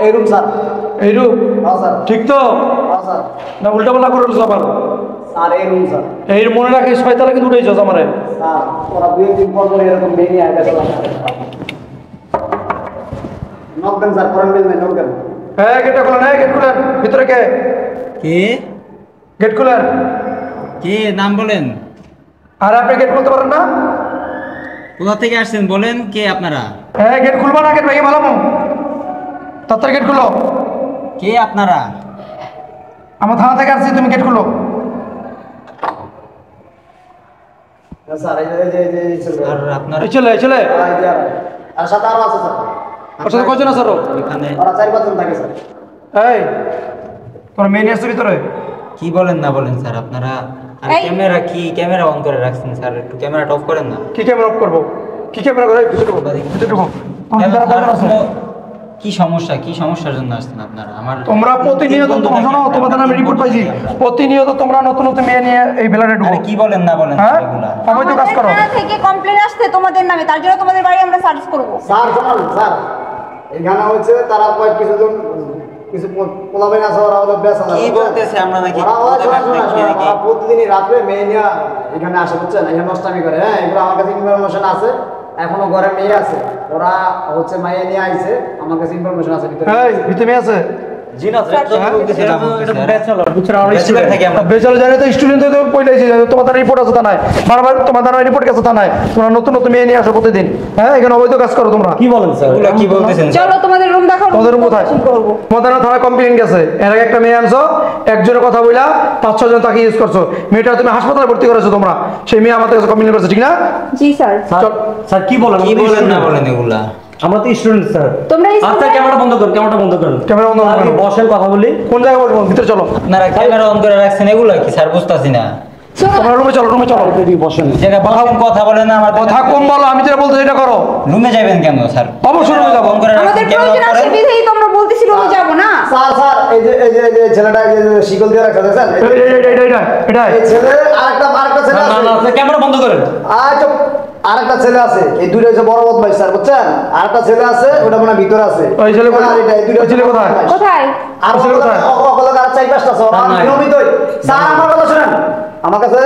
এই room sir. এই room? হ্যাঁ স্যার। ঠিক তো? হ্যাঁ স্যার। না উল্টা পাল্টা করে আবার? স্যার এই রুম স্যার। এই মনে রাখিস শয়তানে কিন্তু উঠেছ আমারে। স্যার ওরা 2 দিন পর পর এরকম ভেঙে আসবে। নক দেন স্যার, করেন বিল নক দেন। হ্যাঁ গেটটা খোলেন, হ্যাঁ গেট খোলেন। ভিতরে কে? কে? গেট খোলেন। কে নাম বলেন? আর আপনি গেট খুলতে পারেন না? কোথা থেকে আসছেন বলেন, কে আপনারা? হ্যাঁ গেট খুলবা না, গেট ভেঙে ভালামো। তাড়াতাড়ি গেট খুলো। কে আপনারা? আমার থানা থেকে আসছি, তুমি গেট খুলো। স্যার এই যে আর আপনারা এই ছেলে, এই ছেলে আর সাথে আরো আছে স্যার। ওর সাথে কজন আছে আরো? এখানে ওরা 4-5 জন থাকে স্যার। এই তোর মেয়ে নিয়ে আসছে ভিতরে? কি বলেন না বলেন স্যার আপনারা? আর এই! ক্যামেরা কি ক্যামেরা অন করে রাখছেন স্যার? একটু ক্যামেরাটা অফ করেন না। কি ক্যামেরা অফ করবো? কি ক্যামেরা করে? ভিতরে ঢুকো, ভিতরে ঢুকো। তোমার ভিতরে কজন আছে? কি সমস্যা, কি সমস্যার জন্য আসছেন আপনারা? আমার তোমরা প্রতিনিয়ত, তোমরা শোনো, তোমাদের নামে রিপোর্ট পাইছি, প্রতিনিয়ত তোমরা নতুন নতুন মেয়ে নিয়ে এই বেলারে ঢুকো। আরে কি বলেন না বলেন হ্যাঁ এগুলা? অবৈধ কাজ করো। থানা থেকে কমপ্লেইন আসছে তোমাদের নামে, তার জন্য তোমাদের বাড়ি আমরা সার্চ করব। স্যার শুনুন স্যার, এখানে হচ্ছে তারা কিছুজন কিছু পোলাবেন আছে, ওরা হলো বেশ কি বলতেছে আমরা নাকি ওরা হলো কথা কাটতে কি নাকি? ওরা প্রতিদিনই রাত্রে মেয়ে নিয়ে এখানে আসে, বুঝছেন? এখানে নষ্টামি করে। হ্যাঁ এগুলো আমার কাছে ইনফরমেশন আছে, এখনো ঘরে মেয়ে আছে, ওরা হচ্ছে মাইয়া নিয়ে আইছে, আমার কাছে ইনফরমেশন আছে ভিতরে। এই ভিতরে মেয়ে আছে? জি না স্যার, তো বলতেছে না বলতেছে। ব্যাচেলর থেকে আমরা ব্যাচেলর জানে তো, স্টুডেন্ট তো পয়লাইছে, তোমাদের রিপোর্ট আছে থানায়, বারবার তোমাদের রিপোর্ট গেছে থানায়, তোমরা নতুন নতুন মেয়ে নিয়ে আসো প্রতিদিন। হ্যাঁ এখানে অবৈধ কাজ করো তোমরা। কি বলেন স্যার? এগুলা কি বলতেছেন স্যার? চলো তোমাদের রুম দেখাও। তোমাদের রুম কোথায়? করব। তোমাদের থানায় কমপ্লেন গেছে, এর আগে একটা মেয়ে আনছো, একজনের কথা বইলা 5-6 জন তাকে ইউজ করছো, মেয়েটা তুমি হাসপাতালে ভর্তি করেছো তোমরা, সেই মেয়ে আমাদের কাছে কমপ্লেন করেছে, ঠিক না? জি স্যার। স্যার কি বলেন? কি বলেন না বলেন এগুলা? আমরা তো স্টুডেন্ট স্যার। তোমরা আচ্ছা ক্যামেরা বন্ধ করেন, ক্যামেরাটা বন্ধ করেন। ক্যামেরা বন্ধ স্যার, করো। আপনি বসেন, কথা বলি। কোন জায়গায় বলবো? ভিতরে চলো। আপনারা ক্যামেরা অন করে রাখছেন, এগুলা কি স্যার? বুঝতাছি না। তোমরা রুমে চলো, রুমে চলো। বসেন। জায়গা বসেন, কথা বলেন না আমার কথা কম বলো, আমি যেটা বলতে এটা করো। রুমে যাবেন কেন স্যার? অবশ্যই রুমে যাবো। অন করে রাখছেন, আমাদের ক্যামেরা প্রয়োজন অন আছে করেন। বিধেই তোমরা বলতেছি রুমে যাব না। স্যার স্যার এই যে ছেলেটা এই যে শিকল দিয়ে রাখা দেখছেন? এটাই এই ছেলে আরেকটা ছেলে না না আছে। ক্যামেরা বন্ধ করেন। আচ্ছা আরেকটা ছেলে আছে, এই দুইটা হচ্ছে বড় বদমাইশ স্যার, বুঝছেন? আরেকটা ছেলে আছে, ওটা মনে হয় ভিতরে আছে। ওই ছেলে কোথায়? আর এটা, এই দুইটা ওই ছেলে কোথায়? বদমাইশ। কোথায়? আর ওই ছেলে কোথায়? ওগুলো আর 4-5টা আছে, ওরা না, না। নিয়মিতই। স্যার আমার কথা শুনেন, আমার কাছে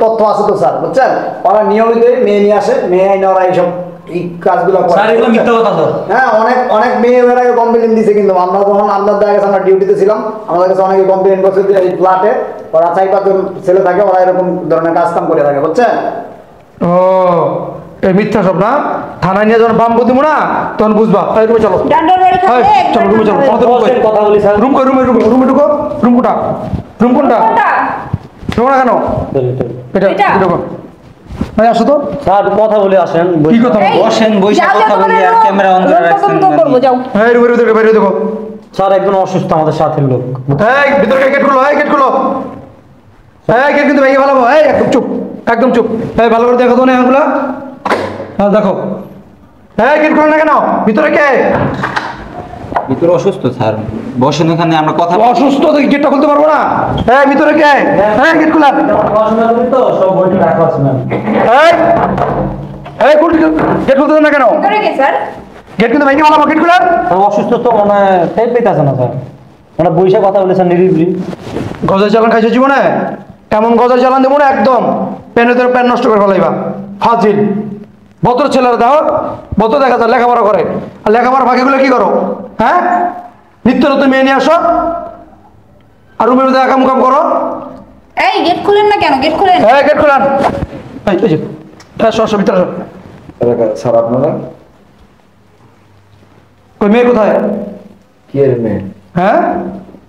তথ্য আছে তো স্যার, বুঝছেন? ওরা নিয়মিতই মেয়ে নিয়ে আসে, মেয়ে আইনে ওরা এইসব এই কাজগুলো করে। স্যার এগুলো মিথ্যা কথা স্যার। হ্যাঁ অনেক অনেক মেয়ে এর আগে কমপ্লেন দিছে, কিন্তু আমরা যখন আপনার দেখা গেছে আমরা ডিউটিতে ছিলাম, আমাদের কাছে অনেকে কমপ্লেন করছে যে এই ফ্ল্যাটে ওরা 4-5 জন ছেলে থাকে, ওরা এরকম ধরনের কাজ কাম করে থাকে, বুঝছেন? ও এই মিথ্যা সব না, থানায় নিয়ে যখন বাম বুঝবো না তখন বুঝবা। এই রুমে চলো, ডান্ডার বাড়ি এই, খাবে। চলো রুমে চলো। আমাদের রুম কই? বসেন, কথা বলি স্যার। রুম কই? রুমে ঢুকো। রুম কোনটা? রুম কোনটা? কোনটা? ঢুকো না কেন? এটা এটা? ঢুকো। ভাই আসো তো। স্যার কথা বলে আসেন। কি কথা? এই, বসেন, বসে যাও, কথা যাও, বলি, আর তোমাদের ক্যামেরা অন করে রুম রাখছেন তদন্ত করবো, নাকি? যাও। এই রুমের ভিতরে বাইরে দেখো। স্যার একজন অসুস্থ আমাদের সাথে লোক। এই ভিতরে গেট খুলো, এই গেট খুলো। এই গেট কিন্তু ভেঙে ভালো। এই একদম চুপ, একদম চুপ। এই ভালো করে দেখো তো না এগুলা। হ্যাঁ দেখো। এই গেট খুলো না কেন? ভিতরে কে? ভিতরে অসুস্থ স্যার, বসেন এখানে, আমরা কথা অসুস্থ তো গেটটা খুলতে পারবো না। এই ভিতরে কে? হ্যাঁ গেট খোলা। তো সব বইটা রাখা আছে ম্যাম। এই এই গেট খুলতে দেন না কেন? ভিতরে কে স্যার? গেট কিন্তু ভেঙে ভালো, গেট খোলা। অসুস্থ তো মানে টেপ পেতেছে না স্যার, মানে বইসা কথা বলেছেন নিরিবিলি। গজার চালান খাইছো জীবনে? এমন গজার চালান দেবো না একদম, প্যানের তোর প্যান নষ্ট করে ফেলাইবা। ফাজিল বতর ছেলেরা দেখো, বতর দেখা যায় লেখাপড়া করে, আর লেখাপড়া ফাঁকিগুলো কি করো? হ্যাঁ নিত্য নতুন মেয়ে নিয়ে আসো, আর রুমের মধ্যে কাম কাম করো। এই গেট খুলেন না কেন? গেট খুলেন। হ্যাঁ গেট খোলান। এই যে আসো ভিতরে আসো। স্যার আপনারা কই মেয়ে কোথায়? কি এর মেয়ে? হ্যাঁ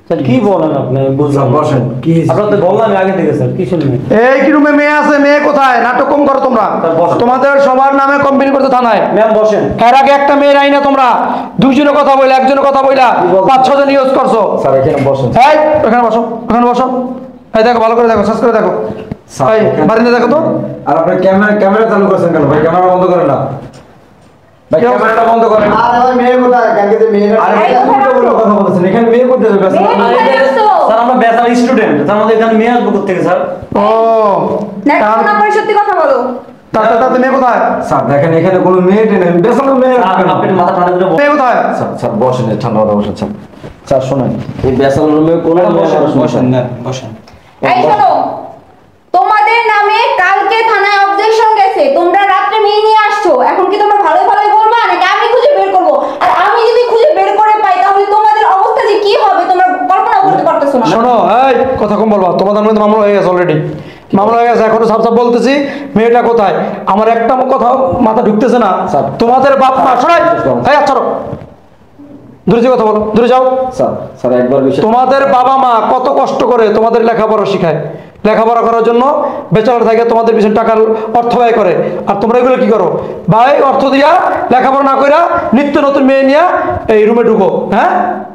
স্যার কি বলেন আপনি? বুঝলাম। বসেন। কি আপনার তো বললাম আগে থেকে স্যার, কি শুনবেন? এই কি রুমে মেয়ে আছে? মেয়ে কোথায়? নাটক কম করো তোমরা। বসো। তোমাদের সবার নামে কমপ্লেন করতে থানায়। ম্যাম বসেন। এর আগে একটা মেয়ের আইনা তোমরা দুইজনের কথা বইলা, একজনের কথা বইলা 5-6 জন ইউজ করছো। স্যার এখানে বসেন। এই এখানে বসো, এখানে বসো। এই দেখো ভালো করে দেখো, সার্চ করে দেখো। স্যার, এই এখানে- বারিন্দা দেখো তো। আর আপনি ক্যামেরা চালু করছেন কেন ভাই? ক্যামেরা বন্ধ করেন না ভাই, ক্যামেরাটা বন্ধ করেন। আর ভাই মেয়ে কোথায়? কালকে যে মেয়েটা আরে এই এটা কোথায় উল্টো রাখছো? কথা বলছেন, এখানে মেয়ে করতে যাবে মেয়ে কোথায় রাখছো? স্যার আমরা বেচারা স্টুডেন্ট, আমাদের এখানে মেয়ে আসবো থেকে স্যার। ও না তার- না করে সত্যি কথা বলো। তাতে মেয়ে কোথায়? স্যার দেখেন এখানে কোনো মেয়ে নেই, বেসানো মেয়ে রাখবেন না। আপনি মাথা ঠান্ডা করে মেয়ে কোথায়? স্যার স্যার বসেন, ঠান্ডা মাথায় বসেন স্যার। স্যার শোনেন, এই বেসানো রুমে কোনো মেয়ে বসেন মানুষ নেই, বসেন স্যার। না বসেন। এই শোনো, তোমাদের নামে কালকে থানায় অবজেকশন গেছে, তোমরা রাত্রে মেয়ে নিয়ে আসছো। এখন কি তোমরা ভালোই ভালোই বলবা নাকি আমি খুঁজে বের করবো? আর আমি যদি খুঁজে বের করে পাই তাহলে তোমাদের অবস্থা যে কি হবে তোমরা কল্পনা করতে পারতেছো না। শোনো, এই কথা কম বলবা, তোমাদের মধ্যে মামলা হয়ে গেছে অলরেডি, মামলা হয়ে গেছে। এখনো সাপ সাপ বলতেছি মেয়েটা কোথায়, আমার একটা কথা মাথা ঢুকতেছে না। স্যার। তোমাদের বাপ মা শোনাই, এই আচ্ছা দূরে যে কথা বলো, দূরে যাও। স্যার স্যার একবার বিষয়, তোমাদের বাবা মা কত কষ্ট করে তোমাদের লেখাপড়া শিখায়, লেখাপড়া করার জন্য বেচারা থাকে, তোমাদের পিছনে টাকার অর্থ ব্যয় করে, আর তোমরা এগুলো কি করো? ভাই অর্থ দিয়া লেখাপড়া না কইরা নিত্য নতুন মেয়ে নিয়ে এই রুমে ঢুকো। হ্যাঁ,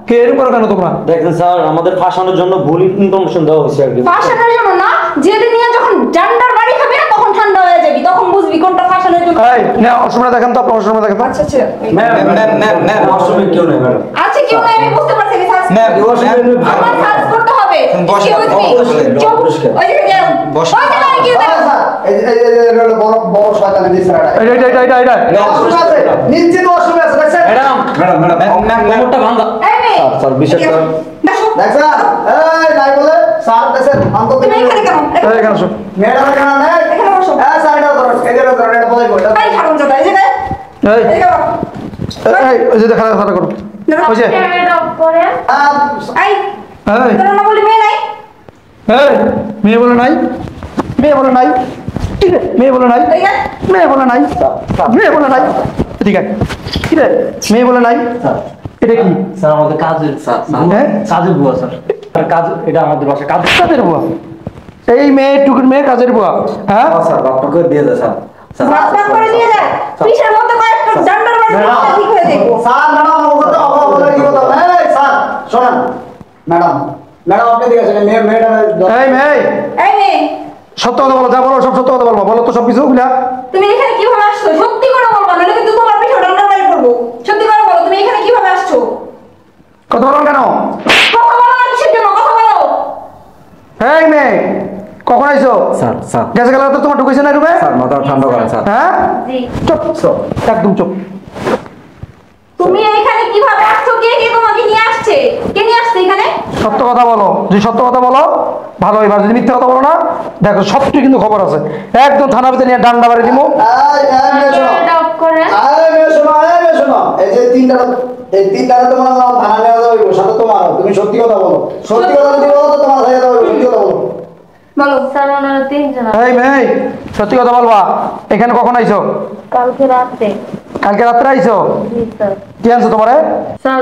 কে এরকম করো কেন তোমরা? দেখেন স্যার, আমাদের ফাঁসানোর জন্য ভুল ইনফরমেশন দেওয়া হয়েছে আর কি। ফাঁসানোর জন্য না, যেদিন নিয়ে যখন জান্ডার বাড়ি খাবি না তখন ঠান্ডা হয়ে যাবি, তখন বুঝবি কোনটা ফাঁসানোর জন্য। এই না, অসময় দেখেন তো, আপনার অসময় দেখেন তো। আচ্ছা আচ্ছা ওয়াশরুমে কেউ নেই ম্যাডাম। আচ্ছা, কেউ নাই, আমি বুঝতে পারছি। সার্চ আমার সার্চ করতে হবে। বসেন, চুপ, ওই যে যাও বসেন। ওই জায়গায় কি হ্যাঁ, দেখো? স্যার, এই হলো বড় শয়তানের দিশাটা। এটা ওয়াশরুমে আছে, নিশ্চিত ওয়াশরুমে আছে, দেখছেন? ম্যাডাম, কোমরটা ভাঙা। এই মেয়ে, স্যার, স্যার, বিশ্বাস এদিকে করেন। আসো। দেখছেন? এই নাই বলে স্যার দেখছেন অন্তত তুমি এখানে কেন? এই কেন শোন, ম্যাডাম এখানে নেই। এখানে বসো। হ্যাঁ স্যার, এটা ধরুন, এটা ধরুন, এটা বলাই বইটা। এই হারামজাদা, এই জায়গায়। এই এই জায়গায়। এই ওই যে দেখা কথা করো, ওই যে হ্যাঁ, এই তোর না বলি মেয়ে নাই? এই মেয়ে বলে নাই, মেয়ে বলে নাই, ঠিক আছে, মেয়ে বলে নাই, এই দেখ। মেয়ে বলে নাই, মেয়ে বলে নাই, ঠিক আছে, ঠিক আছে, মেয়ে বলে নাই। এটা কি? স্যার আমাদের কাজের হ্যাঁ? কাজের বুয়া স্যার। আর কাজ, এটা আমাদের বাসায় কাজ। কাজের বুয়া? এই মেয়ে টুকুর মেয়ে কাজের বুয়া? হ্যাঁ, স্যার বাপ্পাকে দিয়ে দেয় স্যার। ভাত ভাত করে দিয়ে যায়। পিসের মধ্যে কয়েকটা জান্ডার বাড়ি খাওয়া ঠিক হয়ে যাবে। স্যার ম্যাডাম ওটা অভাব হলে কি কথা? এই স্যার শোনেন, ম্যাডাম আপনি ঠিক আছে, মেয়েটা এই মেয়ে এই মেয়ে, সত্য কথা বলো, যা বলো সব সত্য কথা বলবো, বলো তো সব কিছু বুঝলা? তুমি এখানে কিভাবে আসছো? সত্যি করে বলবা, নাহলে কিন্তু তোমার পিঠে জান্ডার বাড়ি করবো। সত্যি করে বলো, তুমি এখানে কিভাবে আসছো? কথা বলো কেন? কথা বলো না, কিসের জন্য কথা বলো? এই মেয়ে কখন আইছো? স্যার স্যার গেছে গেলে তো তোমার ঢুকেছে না রুমে? স্যার মাথা ঠান্ডা করেন স্যার। হ্যাঁ, জি। চুপ, একদম চুপ। তুমি এখানে কিভাবে আসছো? কে কে তোমাকে নিয়ে আসছে? কে নিয়ে আসছে এখানে? সত্য কথা বলো, যদি সত্য কথা বলো ভালো, এবার যদি মিথ্যা কথা বলো না, দেখো সবটি কিন্তু খবর আছে, একদম থানা ভিতরে নিয়ে ডান্ডা বাড়ি দিব। এই যে তিনটা তোমার থানা নেওয়া যাবে, সাথে তোমার, তুমি সত্যি কথা বলো, সত্যি কথা যদি বলো তো তোমার হয়ে যাবে, সত্যি কথা বলো। বলো। স্যার ওনারা তিনজন এই মেয়ে সত্যি কথা বলবা, এখানে কখন আইছো? কালকে রাতে। কালকে রাত্রে আইছো? জি স্যার। কি আনছো তোমারে? স্যার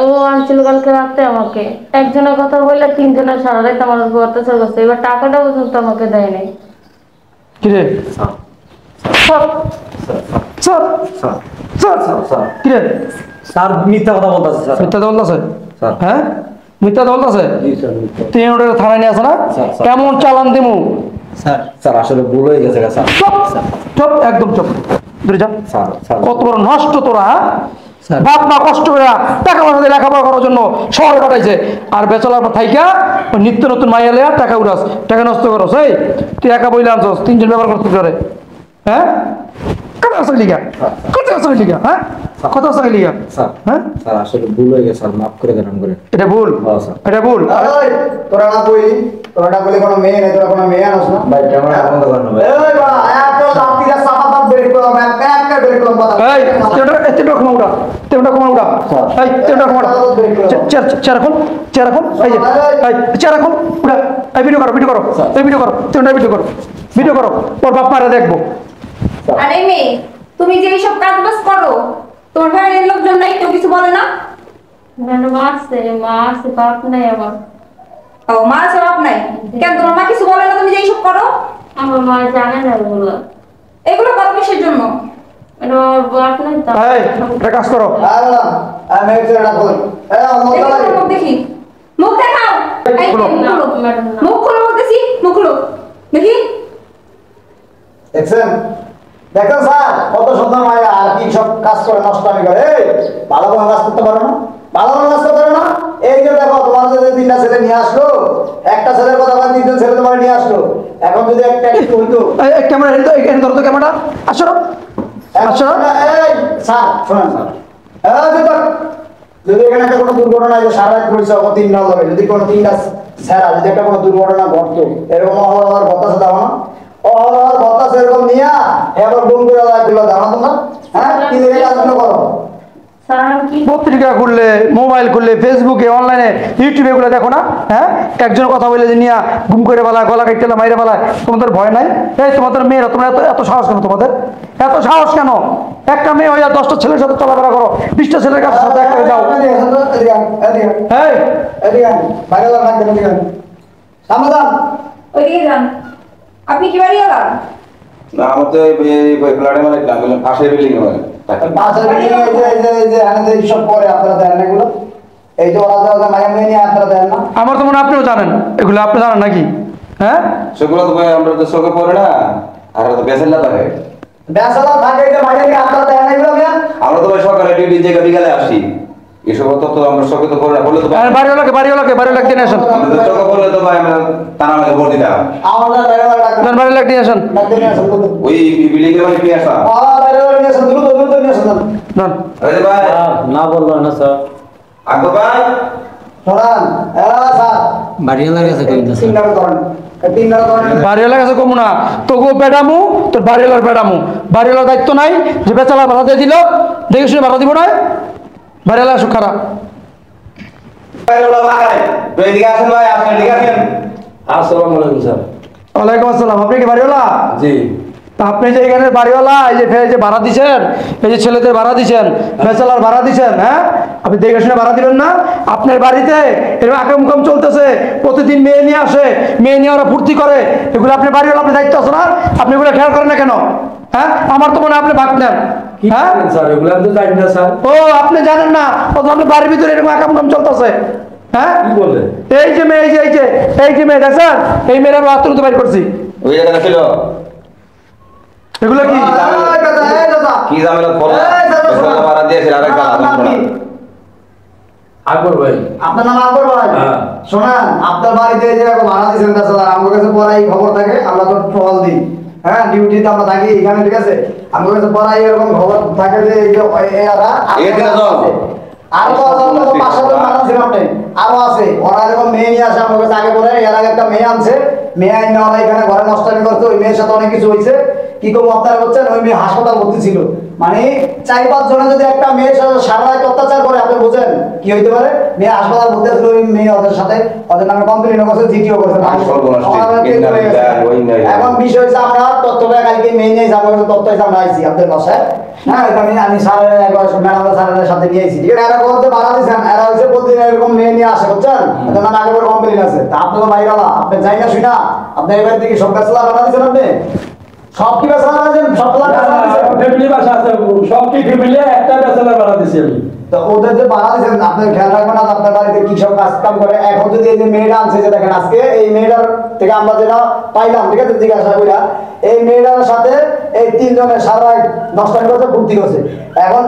ও আনছিল কালকে রাতে আমাকে। একজনের কথা বললে তিনজনের সারা রাত আমার উপর অত্যাচার করছে। এবার টাকাটা পর্যন্ত আমাকে দেয় নাই। কি রে? Sir sir sir sir sir কি রে? স্যার মিথ্যা কথা বলতেছে স্যার। মিথ্যা কথা বলতেছে? স্যার। হ্যাঁ, মিথ্যা কথা বলতেছে? জি স্যার মিথ্যা। তুই ওটা থানায় নিয়ে আসো না? Sir, sir. কেমন চালান দিমু? স্যার স্যার আসলে ভুল হয়ে গেছে স্যার। চুপ চুপ, একদম চুপ, দূরে যা। স্যার স্যার কত বড় নষ্ট তোরা, হ্যাঁ? স্যার। বাপ মা কষ্ট করে টাকা পয়সা দিয়ে লেখাপড়া করার জন্য শহরে পাঠাইছে, আর বেচলার পর থাইকা ওই নিত্য নতুন মাইয়া লেয়া টাকা উড়াস, টাকা নষ্ট করস। এই তুই একা বইলে আনছস, তিনজন ব্যবহার করতে পারে? হ্যাঁ, কথা আছে লিগা, কথা আছে লিগা, হ্যাঁ, কথা আছে লিগা, স্যার হ্যাঁ? স্যার আসলে ভুল হয়ে গেছে স্যার, মাফ করে দেন করে। এটা ভুল, হ্যাঁ, স্যার। এটা ভুল। এই, তোরা না কইলি, তোরা না কইলি কোনো মেয়ে নেই, তোরা কোনো মেয়ে আনস না। ভাই ক্যামেরা বন্ধ করেন না ভাই। এই বাবা, একটা লাঠিটা চাপা বের করলাম, একটা বের করলাম কথা। এই তেটা কমা উড়া, তেটা কমা উড়া, এই তেটা কমা উড়া, চেয়ার এখন, চেয়ার এখন, এই যে এই চেয়ার এখন উড়া, এই ভিডিও করো, ভিডিও করো, এই ভিডিও করো, তেটা ভিডিও করো, ভিডিও করো, ওর বাপ মারা দেখবো। আরে মেয়ে, তুমি যে এইসব কাজ বাজ করো, তোমার ভাইয়ের লোকজন নাই, কেউ কিছু বলে না? ম্যাডাম আসছে, মা আসছে, বাপ নাই আমার। ও, মা আছে বাপ নাই? কেন তোমার মা কিছু বলে না তুমি যে এইসব করো? আমার মা জানে না এগুলো। এগুলো করো কিসের জন্য? ম্যাডাম আমার বাপ নাই তো। এই একটা কাজ করো, আমি এটা বলি, এই আমার দেখি কথা তোমার মুখ দেখি, মুখ দেখাও। এই খুলো। মুখ খুলো, ম্যাডাম না। মুখ খুলো বলতেছি, মুখ খুলো দেখি। দেখছেন, দেখছেন স্যার, কত সুন্দর মায়া, আর কি সব কাজ করে, নষ্টামি করে। এই ভালো কোনো কাজ করতে পারো না, ভালো কোনো কাজ করতে পারো না। এই যে দেখো, তোমার যে তিনটা ছেলে নিয়ে আসলো, একটা ছেলের কথা বলে তিনজন ছেলে তোমার নিয়ে আসলো, এখন যদি একটা কিছু হইতো ক্যামেরা এখানে ধরো তো ক্যামেরা, আসো আসো। এই স্যার শোনেন স্যার, যদি এখানে একটা কোনো দুর্ঘটনা যে সারা রাত পরিচয় 3 না হবে, যদি কোনো 3টা স্যারা যদি একটা কোনো দুর্ঘটনা ঘটতো, এরকম অহরহর বতাসে দাও না, অহরহর বতাস এরকম নিয়ে এবার গুম করে রাখলো দাও না তোমরা, হ্যাঁ কি দেখে কাজগুলো করো? স্যার আমি কি পত্রিকা খুললে, মোবাইল খুললে, ফেসবুকে, অনলাইনে, ইউটিউবে এগুলো দেখো না? হ্যাঁ, একজন কথা বলে যে নিয়ে গুম করে বলা, গলা কাটতে মাইরে বলা, তোমাদের ভয় নাই? এই তোমাদের মেয়েরা, তোমরা এত সাহস কেন? তোমাদের এত সাহস কেন? একটা মেয়ে হয়ে 10টা ছেলের সাথে চলাফেরা করো, 20টা ছেলের কাছে সাথে একটা যাও। সমাধান ওইদিকে যান। আপনি কি বাড়ি গেলাম? না আমার তো এই ফ্ল্যাটে মানে পাশের বিল্ডিং এ মানে পাশের বিল্ডিং এই যে এখানে যে সব করে আপনারা দেন না এগুলো, এই যে ওরা মায়া মেয়ে নিয়ে আপনারা দেন না? আমার তো মনে হয় আপনিও জানেন এগুলো, আপনি জানেন নাকি? হ্যাঁ, সেগুলো তো ভাই আমরা তো চোখে পড়ে না, আর তো বেসেল না থাকে। বেসালা থাকে যে মায়া নিয়ে আপনারা দেন না এগুলো মিয়া? আমরা তো ভাই সকালে ডিউটি থেকে বিকালে আসি, এসব তো আমরা চোখে তো পড়ে না, বললে তো আর বাড়িওয়ালাকে দিয়ে আসেন, আমাদের চোখে পড়লে তো ভাই আমরা তারা আমাকে ভোট দিতাম। আমরা বাইরে ডাক্তার বাড়িওয়ালাকে দিয়ে আসেন। ডাক্তার নিয়ে আসেন দ্রুত। ওই বিল্ডিং এ মানে কি আসা বাইরে নিয়ে আসেন দ্রুত নিয়ে আসেন। যান। আরে ভাই না বললো না স্যার। আকবর ভাই শোনান স্যার বাড়িওয়ালার কাছে কই দিতেছে? 3 নাম্বার করেন, 3 নাম্বার করেন। বাড়িওয়ালার কাছে কমু না, তোকে বেড়ামু, তোর বাড়িওয়ালার বেড়ামু। বাড়িওয়ালার দায়িত্ব নাই যে বেচালা ভাড়া দিয়ে দিল, দেখে শুনে ভাড়া দিব না? বাড়িওয়ালা আসুক খারাপ। ভাই এদিকে আসেন ভাই, আসেন এদিকে আসেন। আসসালামু আলাইকুম স্যার। ওয়ালাইকুম আসসালাম। আপনি কি বাড়িওয়ালা? জি। তা আপনি যে এখানে বাড়িওয়ালা, এই যে ভাড়া দিচ্ছেন, এই যে ছেলেদের ভাড়া দিচ্ছেন, বেচালার ভাড়া দিচ্ছেন, হ্যাঁ আপনি দেখে শুনে ভাড়া দিবেন না? আপনার বাড়িতে এরকম আকাম চলতেছে, প্রতিদিন মেয়ে নিয়ে আসে, মেয়ে নিয়ে ওরা ফুর্তি করে, এগুলো আপনি বাড়িওয়ালা, আপনার দায়িত্ব আছে না? আপনি এগুলো খেয়াল করেন না কেন? হ্যাঁ, আমার তো মনে হয় আপনি ভাগ নেন। হ্যাঁ স্যার এগুলো আমি তো জানি না স্যার। ও, আপনি জানেন না? অথচ আপনার বাড়ির ভিতরে এরকম আকাম চলতেছে। হ্যাঁ, কি বলে? এই যে মেয়ে, এই যে মেয়ে দেখছেন, এই মেয়েরা আমরা আত্মরত বাইর করছি। ওই জায়গাটা ছিল এগুলো কি? কি ঝামেলা পড়লো? বেসেল মারা দিয়েছিল আরেক গালা। আকবর ভাই। আপনার নাম আকবর ভাই? হ্যাঁ। শোনান, আপনার বাড়িতে যে ভাড়া দিয়েছেন বেচারা, আমার কাছে পড়াই খবর থাকে, আমরা তো ট্রল দিই, হ্যাঁ ডিউটিতে আমরা থাকি এখানে, ঠিক আছে? আমার কাছে পড়াই এরকম খবর থাকে যে এই যে এরা আরো পাঁচশো জন আপনি আরো আছে, ওরা এরকম মেয়ে নিয়ে আসে আমার কাছে। আগে পরে এর আগে একটা মেয়ে আনছে, মেয়ে আইনে ওরা এখানে ঘরে নষ্টামি করছে, ওই মেয়ের সাথে অনেক কিছু হয়েছে। কি করবো আপনারা বলছেন, ওই মেয়ে হাসপাতাল ভর্তি ছিল। মানে 4-5 জনে যদি একটা মেয়ের সাথে সারা রাত অত্যাচার করে, আপনি বোঝেন কি হইতে পারে? মেয়ে হাসপাতাল ভর্তি ছিল, ওই মেয়ে ওদের সাথে, ওদের নামে কমপ্লেনও করছে, জিটিও করছে। এখন বিষয় হচ্ছে আমরা তথ্যটা কালকে মেয়ে নিয়ে যাবো, তথ্য হিসেবে আমরা আইছি আপনাদের বাসায়। হ্যাঁ, আমি স্যারের ম্যাডামের স্যারের সাথে নিয়ে আইছি, ঠিক আছে? এরা বলতে বাধা দিচ্ছেন, এরা হচ্ছে প্রতিদিন এরকম মেয়ে নিয়ে আসে, বুঝছেন? এদের নামে আগে করে কমপ্লেন আছে। তা আপনি তো বাইরালা, আপনি যাই না শুনা, আপনি এবার থেকে সব বেচলা বানা দিচ্ছেন, আপনি সব কি বেচলা বানাচ্ছেন? সব ফ্যামিলি বাসা আছে, সব কি ফ্যামিলি একটা বেচেলার বাড়া দিছি আমি। তো ওদের যে বানা দিচ্ছেন, আপনি খেয়াল রাখবেন না আপনার বাড়িতে কি সব কাজ কাম করে। এখন যদি এই যে মেয়েটা আনছে, যে দেখেন আজকে এই মেয়েটার থেকে আমরা যেটা পাইলাম, ঠিক আছে, জিজ্ঞাসা কইরা এই মেয়েটার সাথে এই 3 জনের সারা 10টা করছে, ভর্তি করছে। এখন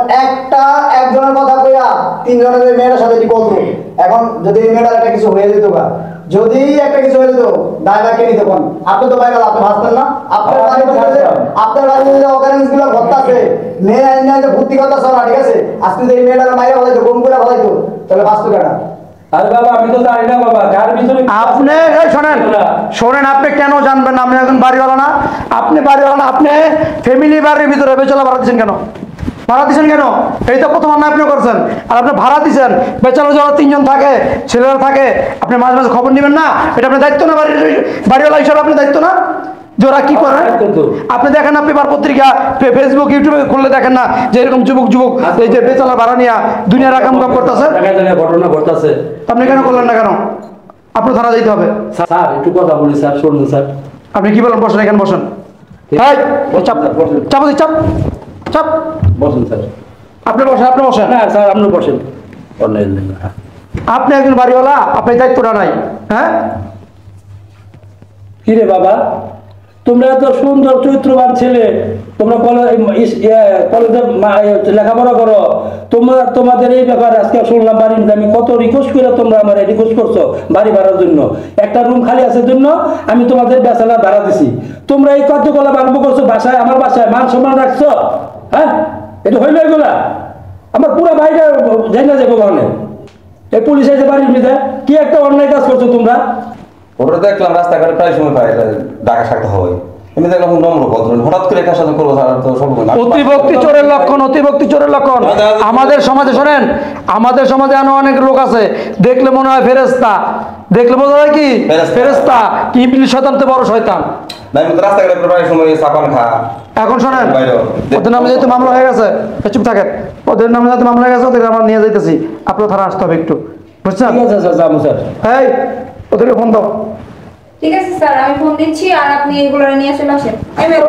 একজনের কথা কইয়া 3 জনের যে মেয়েটার সাথে কি করবো? এখন যদি এই মেয়েটার একটা কিছু হয়ে যেত, যদি একটা কিছু হয়ে যেত, দায়ভার কে নিতে পারেন? আপনি তো বাইরে আপনি ভাবতেন না? আপনার বাড়িতে যে অকারেন্স গুলো ঘটতেছে, মেয়ে আইন নাই যে ভর্তি করতে না, ঠিক আছে? আজকে যদি এই মেয়েটাকে মাইরা ফেলাইতো, গুম করে ফেলাইতো, তাহলে বাস্তব কেনা। আরে বাবা আমি তো জানি না বাবা, কার ভিতরে আপনি শোনেন, আপনি কেন জানবেন না? আপনি এখন বাড়িওয়ালা না, আপনি বাড়িওয়ালা না, আপনি ফ্যামিলি বাড়ির ভিতরে বেচালা ভাড়া দিচ্ছেন কেন? ভাড়া দিচ্ছেন কেন? এই তো প্রথম আপনি করছেন, আর আপনি ভাড়া দিচ্ছেন। বেচারা যারা 3 জন থাকে, ছেলেরা থাকে, আপনি মাঝে মাঝে খবর নেবেন না? এটা আপনার দায়িত্ব না? বাড়িওয়ালা হিসাবে আপনার দায়িত্ব না যে ওরা কি করে? আপনি দেখেন না পেপার পত্রিকা, ফেসবুক, ইউটিউবে খুললে দেখেন না যে এরকম যুবক এই যে বেচালা ভাড়া নিয়ে দুনিয়ার আকাম কাম করতেছে? ঘটনা ঘটতেছে। আপনি কেন করলেন না কেন? আপনি ধরা দিতে হবে। স্যার একটু কথা বলি স্যার, শুনুন স্যার। আপনি কি বলেন? বসেন, এখানে বসেন। চাপ চাপ বসুন স্যার। আপনি বসেন। না স্যার আপনি বসেন। আপনি একজন বাড়িওয়ালা, আপনার দায়িত্বটা নাই? হ্যাঁ, কি রে বাবা, তোমরা এত সুন্দর চরিত্রবান ছেলে, তোমরা কলেজে লেখাপড়া করো, তোমাদের এই ব্যাপারে আজকে শুনলাম বাড়ির মধ্যে আমি কত রিকোয়েস্ট করে তোমরা আমার রিকোয়েস্ট করছো বাড়ি ভাড়ার জন্য, একটা রুম খালি আছে জন্য আমি তোমাদের ব্যাচেলার ভাড়া দিছি। তোমরা এই কার্যকলাপ আরম্ভ করছো বাসায়, আমার বাসায় মান সম্মান রাখছো, হ্যাঁ এটা হইলো এগুলা? আমার পুরো বাড়িটা জানা যাবো ওখানে, এই পুলিশ এসে বাড়ির মধ্যে কি একটা অন্যায় কাজ করছো তোমরা। ওরা দেখলাম রাস্তাঘাটে প্রায় সময় পাই ডাকা শাখা হয়, আমি দেখলাম নম্র ভদ্র, হঠাৎ করে একার সাথে করবো তারা তো সব অতিভক্তি চোরের লক্ষণ, অতিভক্তি চোরের লক্ষণ। আমাদের সমাজে শোনেন, আমাদের সমাজে এমন অনেক লোক আছে দেখলে মনে হয় ফেরেশতা, দেখলে বোঝা যায় কি ফেরেশতা, কি ইবলিশ শয়তান তো বড় শয়তান। না আমি তো রাস্তাঘাটে প্রায় সময় সাপান খা। এখন শোনেন, ওদের নামে যেহেতু মামলা হয়ে গেছে, চুপ থাকেন, ওদের নামে যেহেতু মামলা হয়ে গেছে ওদেরকে আমরা নিয়ে যাইতেছি, আপনার থানা আসতে হবে একটু, বুঝছেন? ঠিক আছে স্যার, যাবো স্যার। এই ওদেরকে ফোন দাও। ঠিক আছে স্যার, আমি ফোন দিচ্ছি আর আপনি এগুলো নিয়ে চলে আসেন। এই মেয়ে,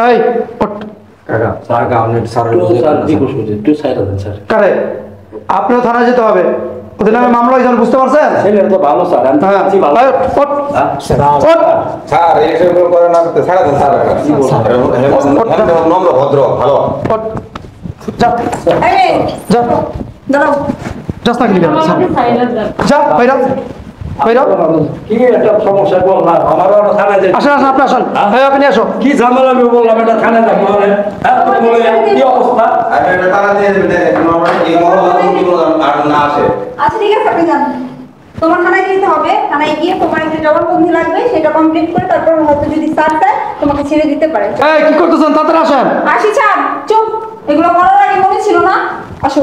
এই ওঠ। কাকা স্যার গাউনে স্যার একটু সাইডে দেন স্যার। কারে আপনিও থানায় যেতে হবে, ওদের নামে মামলা হয়েছে বুঝতে পারছেন? ছেলের তো ভালো স্যার, আমি হ্যাঁ দেখছি ভালো। এই, ওঠ। ওঠ। স্যার এসব করে না করতে ছাড়া দেন স্যার, নম্র ভদ্র ভালো। ওঠ। যা এই মেয়ে, যা দাঁড়াও। যাস না কি আমাকে সাইলেন্ট দেন। যা বাইরা বাইরা। কি একটা সমস্যা বললাম, আমারও একটা থানায় যেতে। আসেন আসেন আপনি আসুন, হ্যাঁ আপনি আসো। কি ঝামেলা আমি বললাম এটা থানায় যাবো বলে, হ্যাঁ তুমি বলে কি অবস্থা? আর এটা তারা দিয়ে দেবে এই মহল্লা কি আর না আসে। আচ্ছা ঠিক আছে, আপনি যান। তোমার থানায় যেতে হবে, থানায় গিয়ে তোমার একটা জবানবন্দি লাগবে, সেটা কমপ্লিট করে তারপর হয়তো যদি স্যার চায় তোমাকে ছেড়ে দিতে পারে। এই কি করতেছেন, তাড়াতাড়ি আসেন। আসি ছাড়, চুপ, এগুলো করার আগে মনে ছিল না? আসো।